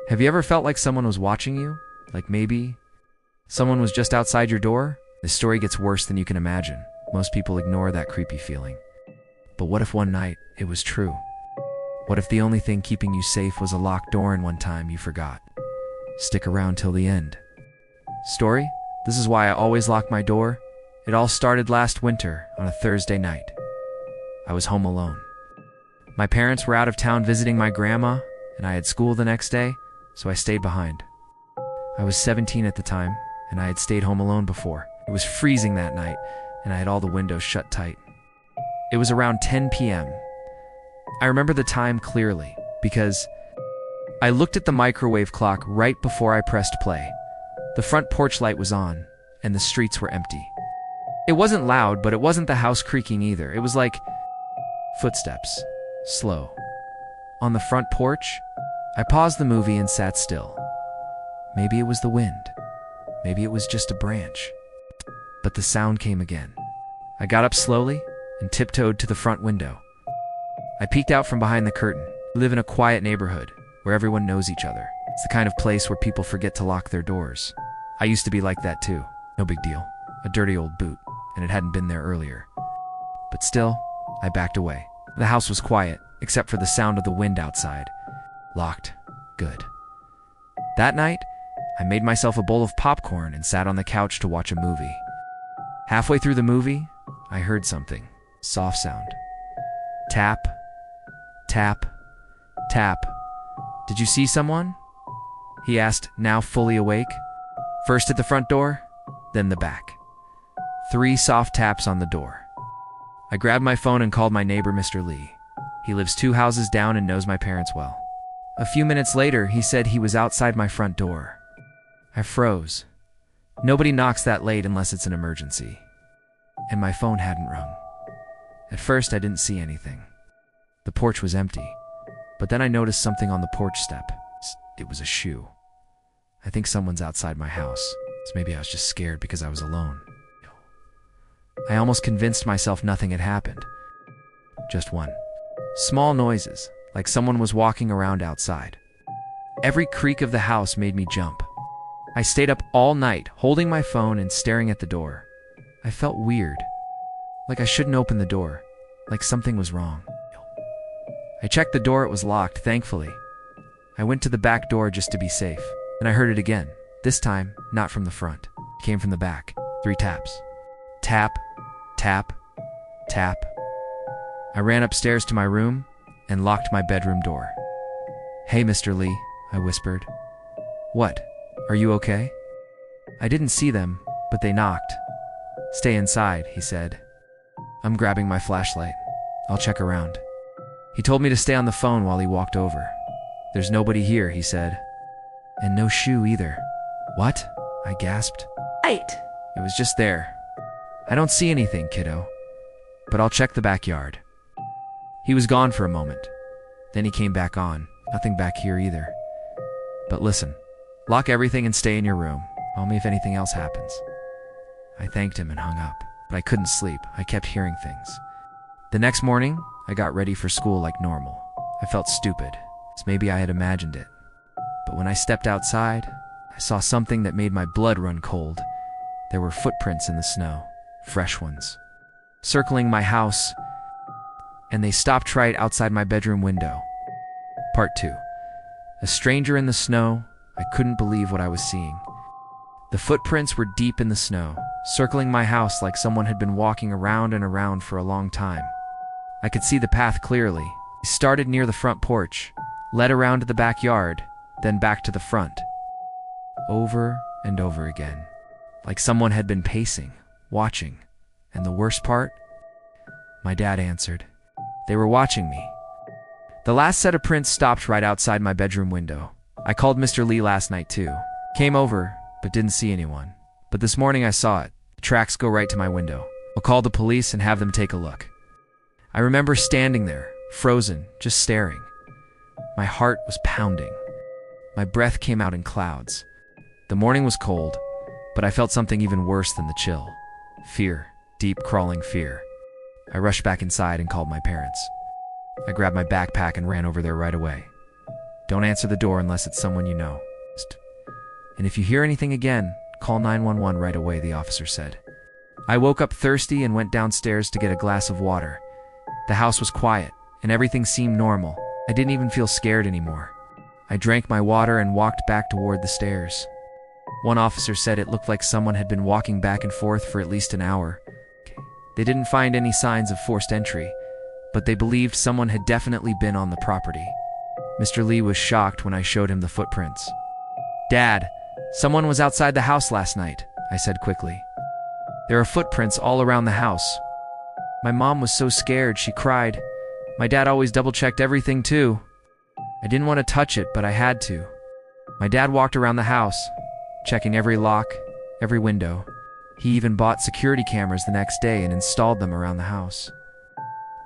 Have you ever felt like someone was watching you? Like maybe someone was just outside your door? This story gets worse than you can imagine. Most people ignore that creepy feeling. But what if one night it was true? What if the only thing keeping you safe was a locked door and one time you forgot? Stick around till the end. Story? This is why I always lock my door. It all started last winter on a Thursday night. I was home alone. My parents were out of town visiting my grandma, and I had school the next day, so I stayed behind. I was 17 at the time, and I had stayed home alone before. It was freezing that night, and I had all the windows shut tight. It was around 10 p.m. I remember the time clearly, because I looked at the microwave clock right before I pressed play. The front porch light was on, and the streets were empty. It wasn't loud, but it wasn't the house creaking either. It was like footsteps, slow. On the front porch, I paused the movie and sat still. Maybe it was the wind. Maybe it was just a branch. But the sound came again. I got up slowly and tiptoed to the front window. I peeked out from behind the curtain. We live in a quiet neighborhood where everyone knows each other. It's the kind of place where people forget to lock their doors. I used to be like that too. No big deal. A dirty old boot, and it hadn't been there earlier. But still, I backed away. The house was quiet, except for the sound of the wind outside. Locked. Good. That night, I made myself a bowl of popcorn and sat on the couch to watch a movie. Halfway through the movie, I heard something. Soft sound. Tap. Tap. Tap. Did you see someone? He asked, now fully awake. First at the front door, then the back. 3 soft taps on the door. I grabbed my phone and called my neighbor, Mr. Lee. He lives 2 houses down and knows my parents well. A few minutes later, he said he was outside my front door. I froze. Nobody knocks that late unless it's an emergency. And my phone hadn't rung. At first, I didn't see anything. The porch was empty. But then I noticed something on the porch step. It was a shoe. I think someone's outside my house. So maybe I was just scared because I was alone. I almost convinced myself nothing had happened. Just one. Small noises, like someone was walking around outside. Every creak of the house made me jump. I stayed up all night, holding my phone and staring at the door. I felt weird. Like I shouldn't open the door. Like something was wrong. I checked the door, it was locked, thankfully. I went to the back door just to be safe, and I heard it again. This time, not from the front. It came from the back. 3 taps. Tap, tap, tap. I ran upstairs to my room and locked my bedroom door. Hey, Mr. Lee, I whispered. What? Are you okay? I didn't see them, but they knocked. Stay inside, he said. I'm grabbing my flashlight. I'll check around. He told me to stay on the phone while he walked over. There's nobody here, he said. And no shoe either. What? I gasped. 8. It was just there. I don't see anything, kiddo. But I'll check the backyard. He was gone for a moment. Then he came back on. Nothing back here either. But listen, lock everything and stay in your room. Call me if anything else happens. I thanked him and hung up. But I couldn't sleep. I kept hearing things. The next morning, I got ready for school like normal. I felt stupid, as maybe I had imagined it. But when I stepped outside, I saw something that made my blood run cold. There were footprints in the snow, fresh ones, circling my house, and they stopped right outside my bedroom window. Part 2. A stranger in the snow. I couldn't believe what I was seeing. The footprints were deep in the snow, circling my house like someone had been walking around and around for a long time. I could see the path clearly. He started near the front porch, led around to the backyard, then back to the front. Over and over again, like someone had been pacing, watching. And the worst part? My dad answered. They were watching me. The last set of prints stopped right outside my bedroom window. I called Mr. Lee last night too. Came over, but didn't see anyone. But this morning I saw it. The tracks go right to my window. I'll call the police and have them take a look. I remember standing there, frozen, just staring. My heart was pounding. My breath came out in clouds. The morning was cold, but I felt something even worse than the chill. Fear, deep crawling fear. I rushed back inside and called my parents. I grabbed my backpack and ran over there right away. Don't answer the door unless it's someone you know. And if you hear anything again, call 911 right away, the officer said. I woke up thirsty and went downstairs to get a glass of water. The house was quiet, and everything seemed normal. I didn't even feel scared anymore. I drank my water and walked back toward the stairs. One officer said it looked like someone had been walking back and forth for at least an hour. They didn't find any signs of forced entry, but they believed someone had definitely been on the property. Mr. Lee was shocked when I showed him the footprints. Dad, someone was outside the house last night, I said quickly. There are footprints all around the house. My mom was so scared she cried. My dad always double-checked everything too. I didn't want to touch it, but I had to. My dad walked around the house, checking every lock, every window. He even bought security cameras the next day and installed them around the house.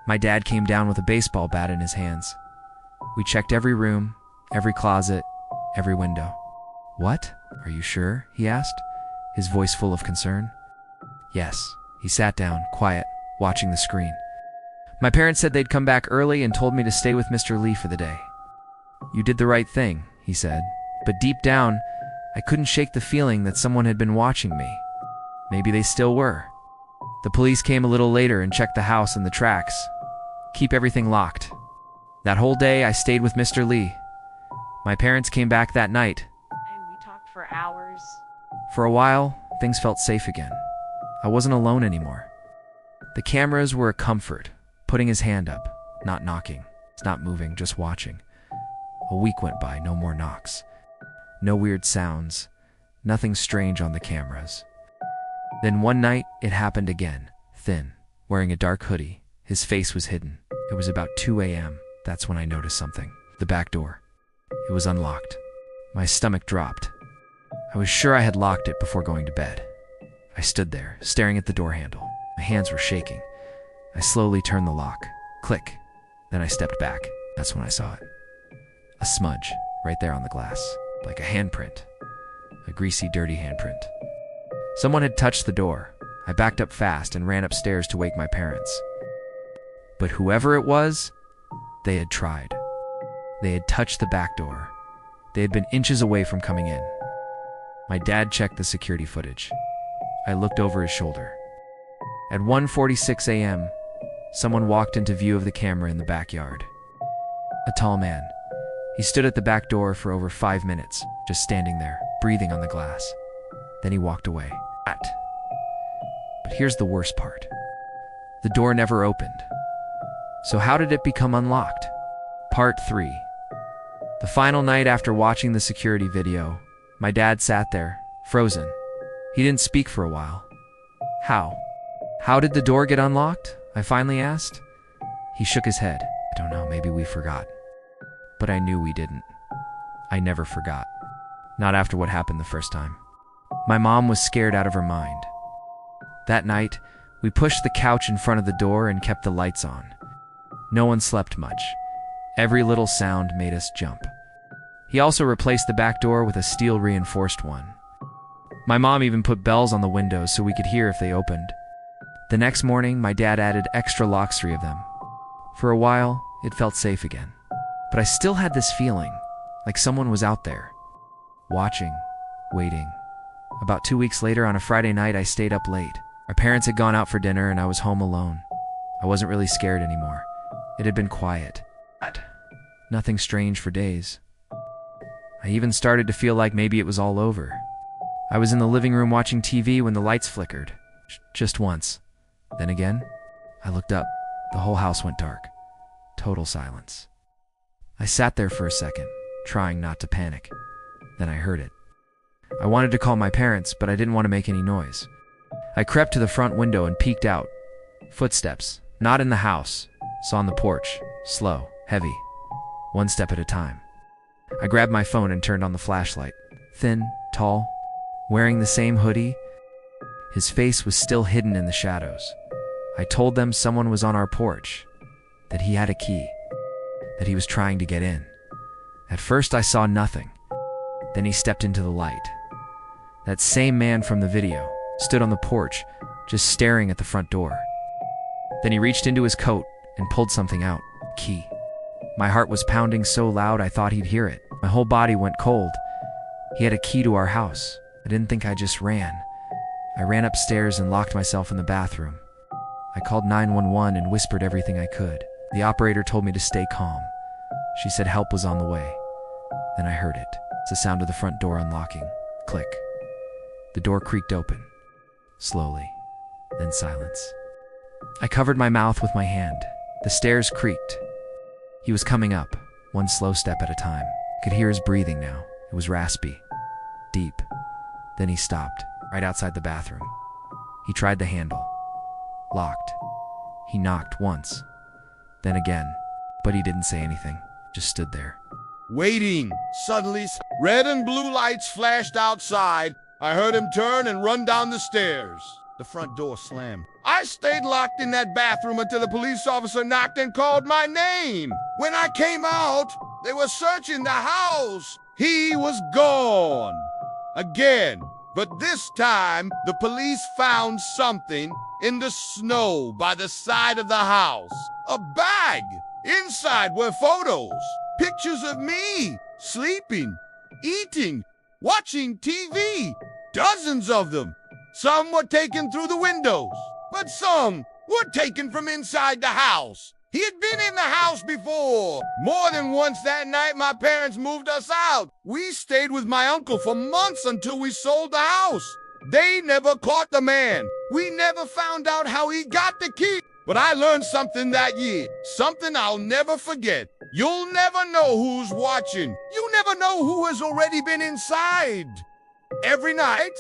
My dad came down with a baseball bat in his hands. We checked every room, every closet, every window. What? Are you sure? He asked, his voice full of concern. Yes. He sat down, quiet, watching the screen. My parents said they'd come back early and told me to stay with Mr. Lee for the day. You did the right thing, he said, but deep down, I couldn't shake the feeling that someone had been watching me. Maybe they still were. The police came a little later and checked the house and the tracks. Keep everything locked. That whole day, I stayed with Mr. Lee. My parents came back that night. And we talked for hours. For a while, things felt safe again. I wasn't alone anymore. The cameras were a comfort, putting his hand up, not knocking, not moving, just watching. A week went by, no more knocks. No weird sounds, nothing strange on the cameras. Then one night, it happened again, thin, wearing a dark hoodie. His face was hidden. It was about 2 a.m. That's when I noticed something. The back door. It was unlocked. My stomach dropped. I was sure I had locked it before going to bed. I stood there, staring at the door handle. My hands were shaking. I slowly turned the lock. Click. Then I stepped back. That's when I saw it. A smudge, right there on the glass, like a handprint. A greasy, dirty handprint. Someone had touched the door. I backed up fast and ran upstairs to wake my parents. But whoever it was, they had tried. They had touched the back door. They had been inches away from coming in. My dad checked the security footage. I looked over his shoulder. At 1:46 a.m., someone walked into view of the camera in the backyard. A tall man. He stood at the back door for over 5 minutes, just standing there, breathing on the glass. Then he walked away. But here's the worst part. The door never opened. So how did it become unlocked? Part 3. The final night after watching the security video, my dad sat there, frozen. He didn't speak for a while. How? How did the door get unlocked? I finally asked. He shook his head. I don't know, maybe we forgot. But I knew we didn't. I never forgot. Not after what happened the first time. My mom was scared out of her mind. That night, we pushed the couch in front of the door and kept the lights on. No one slept much. Every little sound made us jump. He also replaced the back door with a steel-reinforced one. My mom even put bells on the windows so we could hear if they opened. The next morning, my dad added extra locks, 3 of them. For a while, it felt safe again. But I still had this feeling, like someone was out there, watching, waiting. About 2 weeks later, on a Friday night, I stayed up late. Our parents had gone out for dinner and I was home alone. I wasn't really scared anymore. It had been quiet. Nothing strange for days. I even started to feel like maybe it was all over. I was in the living room watching TV when the lights flickered. Just once. Then again, I looked up. The whole house went dark. Total silence. I sat there for a second, trying not to panic. Then I heard it. I wanted to call my parents, but I didn't want to make any noise. I crept to the front window and peeked out. Footsteps, not in the house, saw on the porch, slow, heavy, 1 step at a time. I grabbed my phone and turned on the flashlight. Thin, tall, wearing the same hoodie. His face was still hidden in the shadows. I told them someone was on our porch, that he had a key, that he was trying to get in. At first I saw nothing. Then he stepped into the light. That same man from the video stood on the porch, just staring at the front door. Then he reached into his coat and pulled something out. Key. My heart was pounding so loud I thought he'd hear it. My whole body went cold. He had a key to our house. I didn't think I just ran. I ran upstairs and locked myself in the bathroom. I called 911 and whispered everything I could. The operator told me to stay calm. She said help was on the way. Then I heard it. It's the sound of the front door unlocking. Click. The door creaked open. Slowly. Then silence. I covered my mouth with my hand. The stairs creaked. He was coming up, one slow step at a time. I could hear his breathing now. It was raspy. Deep. Then he stopped, right outside the bathroom. He tried the handle. Locked. He knocked once. Then again. But he didn't say anything. Just stood there. Waiting. Suddenly, red and blue lights flashed outside. I heard him turn and run down the stairs. The front door slammed. I stayed locked in that bathroom until the police officer knocked and called my name. When I came out, they were searching the house. He was gone. Again. But this time, the police found something in the snow by the side of the house. A bag. Inside were photos. Pictures of me, sleeping, eating, watching TV. Dozens of them. Some were taken through the windows, but some were taken from inside the house. He had been in the house before. More than once that night, my parents moved us out. We stayed with my uncle for months until we sold the house. They never caught the man. We never found out how he got the key. But I learned something that year, something I'll never forget. You'll never know who's watching. You never know who has already been inside. Every night,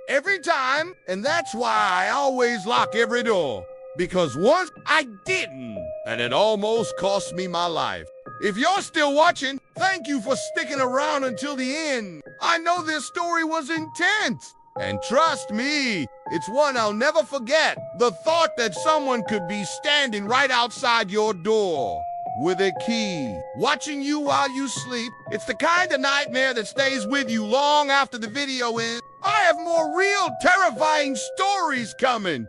every time, and that's why I always lock every door. Because once I didn't, and it almost cost me my life. If you're still watching, thank you for sticking around until the end. I know this story was intense. And trust me, it's one I'll never forget. The thought that someone could be standing right outside your door with a key, watching you while you sleep. It's the kind of nightmare that stays with you long after the video ends. I have more real, terrifying stories coming.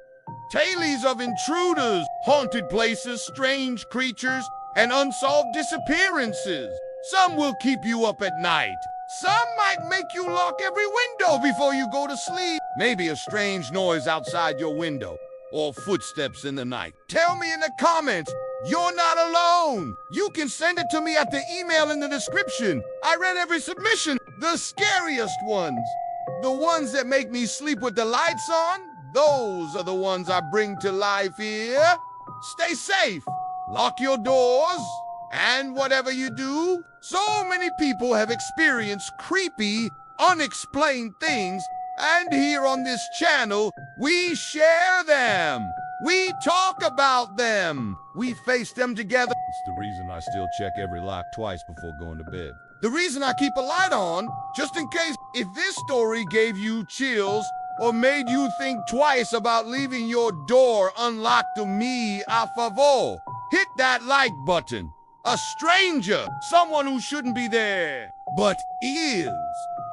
Tales of intruders, haunted places, strange creatures, and unsolved disappearances. Some will keep you up at night. Some might make you lock every window before you go to sleep. Maybe a strange noise outside your window, or footsteps in the night. Tell me in the comments, you're not alone. You can send it to me at the email in the description. I read every submission, the scariest ones. The ones that make me sleep with the lights on, those are the ones I bring to life here. Stay safe, lock your doors, and whatever you do, so many people have experienced creepy, unexplained things, and here on this channel, we share them. We talk about them. We face them together. It's the reason I still check every lock twice before going to bed. The reason I keep a light on, just in case if this story gave you chills or made you think twice about leaving your door unlocked to me, a favor, hit that like button. A stranger, someone who shouldn't be there, but is.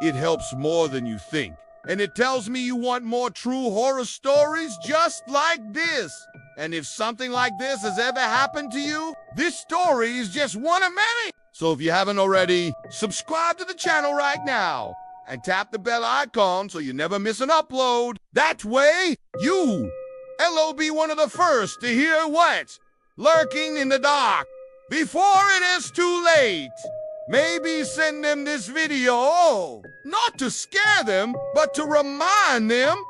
It helps more than you think. And it tells me you want more true horror stories just like this. And if something like this has ever happened to you, this story is just one of many. So if you haven't already, subscribe to the channel right now and tap the bell icon so you never miss an upload. That way, you'll be one of the first to hear what's lurking in the dark before it is too late. Maybe send them this video, not to scare them, but to remind them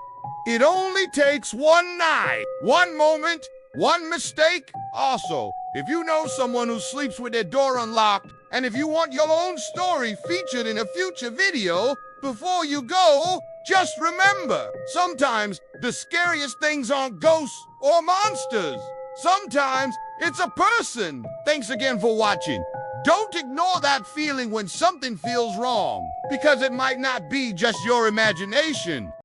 it only takes one night, one moment, one mistake. Also, if you know someone who sleeps with their door unlocked, and if you want your own story featured in a future video, before you go, just remember, sometimes the scariest things aren't ghosts or monsters. Sometimes it's a person. Thanks again for watching. Don't ignore that feeling when something feels wrong, because it might not be just your imagination.